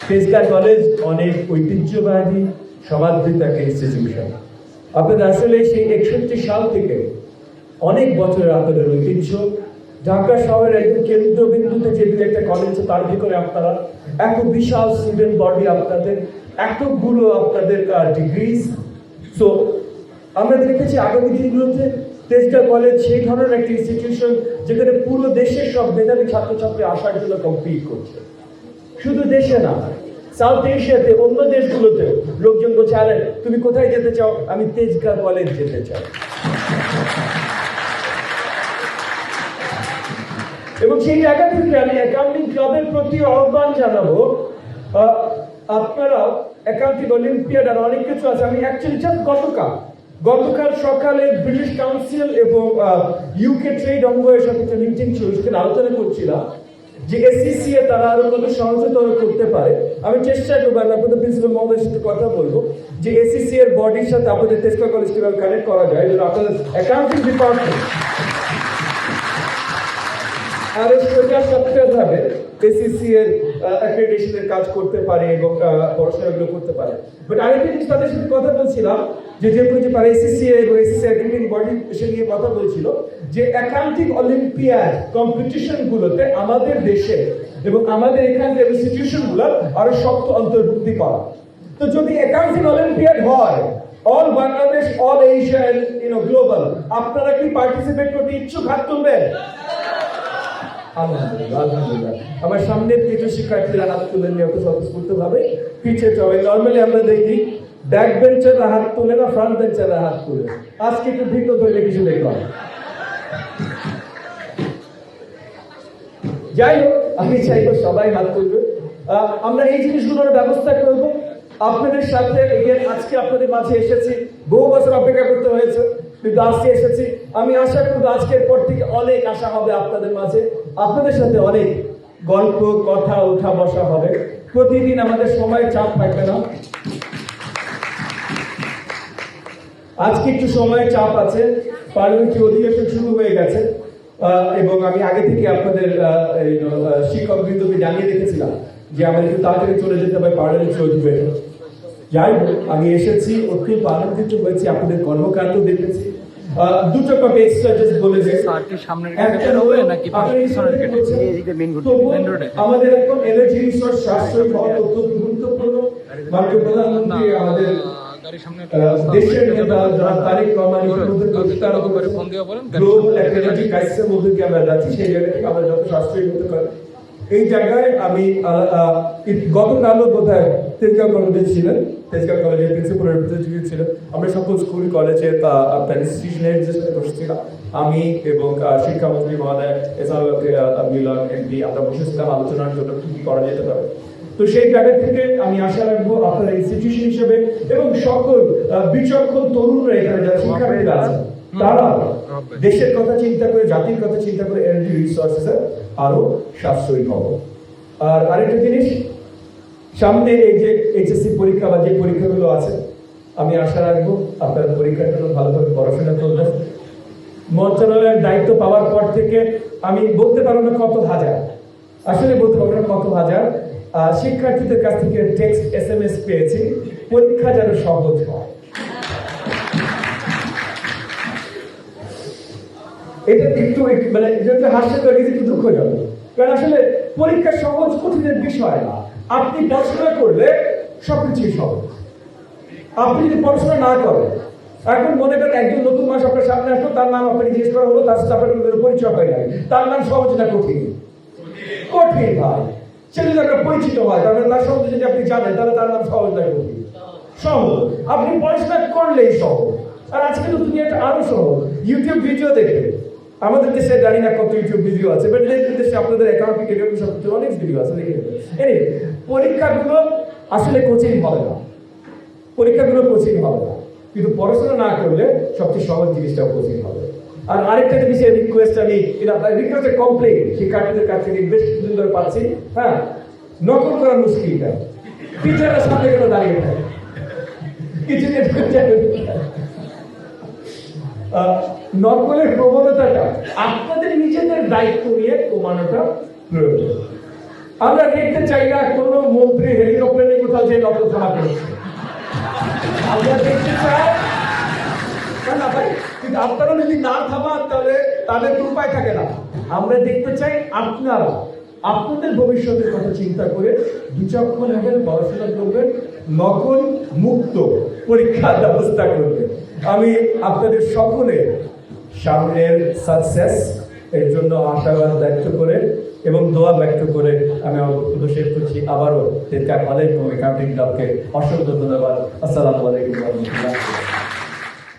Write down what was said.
Tejgaon college অনেক ঐতিহ্যবাহী সমাদৃত একটা ইনস্টিটিউশন। আপনাদের আসলে সেই 61 সাল থেকে অনেক বছরের আপনাদের ঐতিহ্য, ঢাকা শহরের একদম কেন্দ্রবিন্দুতে যেগুলো একটা কলেজ তার ভিতরে আপনারা এত বিশাল স্টুডেন্ট বডি, আপনাদের এতগুলো আপনাদের ডিগ্রিজ। সো আমরা দেখেছি আগামী দিনগুলোতে তেজগাঁ কলেজ সেই ধরনের একটা ইনস্টিটিউশন যেখানে পুরো দেশের সব মেধাবী ছাত্রছাত্রী আসার জন্য কম্পিট করছে। শুধু দেশে না, সাউথ এশিয়াতে অন্য দেশগুলোতে লোকজন বলছে, আরে তুমি কোথায় যেতে চাও? আমি তেজগাঁ কলেজ যেতে চাই। এবং সেই জায়গা থেকে আমি অ্যাকাউন্টিং ক্লাবের প্রতি আহ্বান জানাবো, আপনারা অ্যাকাউন্টিং অলিম্পিয়াড আর অনেক কিছু আছে। আমি অ্যাকচুয়ালি গতকাল সকালে ব্রিটিশ কাউন্সিল এবং ইউকে ট্রেড অঙ্গয়ের সাথে একটা মিটিং ছিল, সেখানে আলোচনা করছিলাম যে এসসিসি এ তারা আরো কত সহজতর করতে পারে। আমি চেষ্টা করবো, আমি আপনাদের প্রিন্সিপাল মহোদয়ের সাথে কথা বলবো যে এসসিসি এর বডির সাথে আপনাদের তেজগাঁ কলেজ কিভাবে কানেক্ট করা যায়, যেন আপনাদের অ্যাকাউন্টিং ডিপার্টমেন্ট আরো সোজা সপ্তাহে এসসিসি এর অ্যাক্রেডিটেশনের কাজ করতে পারে এবং পড়াশোনাগুলো করতে পারে। বাট আরেকটা জিনিস তাদের সাথে কথা বলছিলাম যে পারে এসসিসি এবং এসসিসি অ্যাক্রেডিটিং বডি সে নিয়ে কথা বলছিল যে অ্যাকাউন্টিং অলিম্পিয়াড কম্পিটিশন গুলোতে আমাদের দেশে এবং আমাদের এখানকার ইনস্টিটিউশন গুলো আরো শক্ত অন্তর্ভুক্তি করা। তো যদি অ্যাকাউন্টিং অলিম্পিয়াড হয় all Bangladesh, all Asia and global, আপনারা কি পার্টিসিপেট করতে ইচ্ছুক? হাত তুলবেন। আলহামদুলিল্লাহ। আমার সামনে কিছু শিক্ষার্থীরা হাত তুলে নিয়ে স্বতঃস্ফূর্ত ভাবে পিছিয়ে চলে। নর্মালি আমরা দেখি ব্যাক বেঞ্চাররা হাত তুলে না, ফ্রন্ট বেঞ্চাররা হাত তুলে। আজকে একটু ভিন্ন ধরনের কিছু দেখলাম। যাই হোক, আমি চাইবো সবাই হাত তুলবে। আমরা এই জিনিসগুলোর ব্যবস্থা করব আপনাদের সাথে। আজকে আপনাদের মাঝে এসেছি, বহু বছর অপেক্ষা করতে হয়েছে, কিন্তু আজকে এসেছি। আমি আশা করব আজকের পর থেকে অনেক আশা হবে আপনাদের মাঝে, আপনাদের সাথে অনেক গল্প কথা ওঠা বসা হবে। প্রতিদিন আমাদের সময় চাপ থাকবে না। আজকে একটু সময় চাপ আছে, পার্লামেন্টারি অধিবেশন শুরু হয়ে গেছে এবং আমি আগে থেকে আপনাদের শিক্ষক বৃন্দকে জানিয়ে রেখেছিলাম যে আমাদের একটু তাড়াতাড়ি চলে যেতে হবে পার্লামেন্টারি অধিবেশন। যাই হোক, আমি এসেছি, অত্যন্ত আনন্দিত হয়েছি, আপনাদের কর্মকাণ্ড দেখেছি। দুটো কথা এক্সট্রা জাস্ট বলে যে আমাদের এখন এনার্জি রিসোর্স সাশ্রয় হওয়া অত্যন্ত গুরুত্বপূর্ণ। মাননীয় প্রধানমন্ত্রী আমাদের দেশের নেতা তারেক রহমানের গ্লোবাল এনার্জি ক্রাইসিসের মধ্যে দিয়ে আমরা যাচ্ছি, সেই জায়গা থেকে আমরা যত সাশ্রয়ী হতে পারি। এই জায়গায় আমি গতকালও বোধহয় তেজগাঁ কলেজে ছিলেন, তেজগাঁ কলেজের প্রিন্সিপাল রিপ্রেজেন্টেটিভ ছিলেন। আমরা সকল স্কুল কলেজের আপনার ইনস্টিটিউশনের বসেছিলাম, আমি এবং শিক্ষামন্ত্রী মহোদয় মিলন এমপি, আমরা বসেছিলাম আলোচনার জন্য কি করা যেতে পারে। তো সেই জায়গা থেকে আমি আশা রাখবো আপনারা ইনস্টিটিউশন হিসেবে এবং সকল বিচক্ষণ তরুণরা এখানে যারা শিক্ষার্থীরা আছেন তারা দেশের কথা চিন্তা করে, জাতির কথা চিন্তা করে এনার্জি রিসোর্সেস আরো সাশ্রয়ী হবে। আর আরেকটা জিনিস, সামনে এই যে এইচএসসি পরীক্ষা বা যে পরীক্ষাগুলো আছে, আমি আশা রাখবো আপনারা পরীক্ষার জন্য ভালোভাবে পড়াশোনা করবেন। মন্ত্রণালয়ের দায়িত্ব পাওয়ার পর থেকে আমি বলতে পারবো না কত হাজার, আসলে বলতে পারবো না কত হাজার শিক্ষার্থীদের কাছ থেকে টেক্সট SMS পেয়েছি পরীক্ষা যেন সহজ হয়। এটা একটু মানে হাস্যকর, কিন্তু দুঃখজনক, কারণ আসলে পরীক্ষা সহজ কঠিনের বিষয় না। আপনি পড়াশোনা করলে সবকিছুই সহজ। আপনি যদি পড়াশোনা না করেন, এখন মনে করেন একজন নতুন মানুষ আপনার সামনে আসলো, তার নাম আপনি জিজ্ঞেস করা হলো, তার সাথে আপনার পরিচয় হয় নাই, তার নাম সহজ না কঠিন? কঠিন ভাই। সে যদি আপনার পরিচিত হয়, তাহলে তার সম্বন্ধে যদি আপনি জানেন, তাহলে তার নাম সহজ না কঠিন? সহজ। আপনি পড়াশোনা করলেই সহজ। আর আজকে তো দুনিয়াটা আরো সহজ। ইউটিউব ভিডিও দেখে, আমাদের দেশে জানি না কত ইউটিউব ভিডিও আছে, বাট দেশে আপনাদের অ্যাকাউন্টিং সবকিছু অনেক ভিডিও আছে, দেখে নেবেন। পরীক্ষাগুলো আসলে কোচিং হবে না, পরীক্ষাগুলো কোচিং হবে না, কিন্তু পড়াশোনা না করলে সবচেয়ে সহজ জিনিসটা কোচিং হবে। আর আরেকটা জিনিস রিকোয়েস্ট, আমি রিকোয়েস্টের কমপ্লেইন শিক্ষার্থীদের কাছ থেকে বেশ কিছুদিন ধরে পাচ্ছি। হ্যাঁ, নকল করা মুশকিল, টিচারের সামনে কেন দাঁড়িয়ে থাকে, কিছুদিন নকলের প্রবণতাটা আপনাদের নিজেদের দায়িত্ব নিয়ে কমানোটা প্রয়োজন। আমরা দেখতে চাই না কোনো মন্ত্রী হেলিকপ্টার কোথাও যে নকল থানা করেছে। আমরা দেখতে চাই না ভাই, কিন্তু আপনারা যদি না থামান তাহলে তাদের তো উপায় থাকে না। আমরা দেখতে চাই আপনারা আপনাদের ভবিষ্যতের কথা চিন্তা করে বিচক্ষণ হবেন, পড়াশোনা করবেন, নকল মুক্ত পরীক্ষার ব্যবস্থা করবেন। আমি আপনাদের সকলে সামনের সাকসেস এর জন্য আশাবাদ ব্যক্ত করে এবং দোয়া ব্যক্ত করে আমি আমার বক্তব্য শেষ করছি। আবারও তেজগাঁ কলেজ এবং অ্যাকাউন্টিং ক্লাবকে অসংখ্য ধন্যবাদ। আসসালামু আলাইকুম ওয়া রাহমাতুল্লাহ।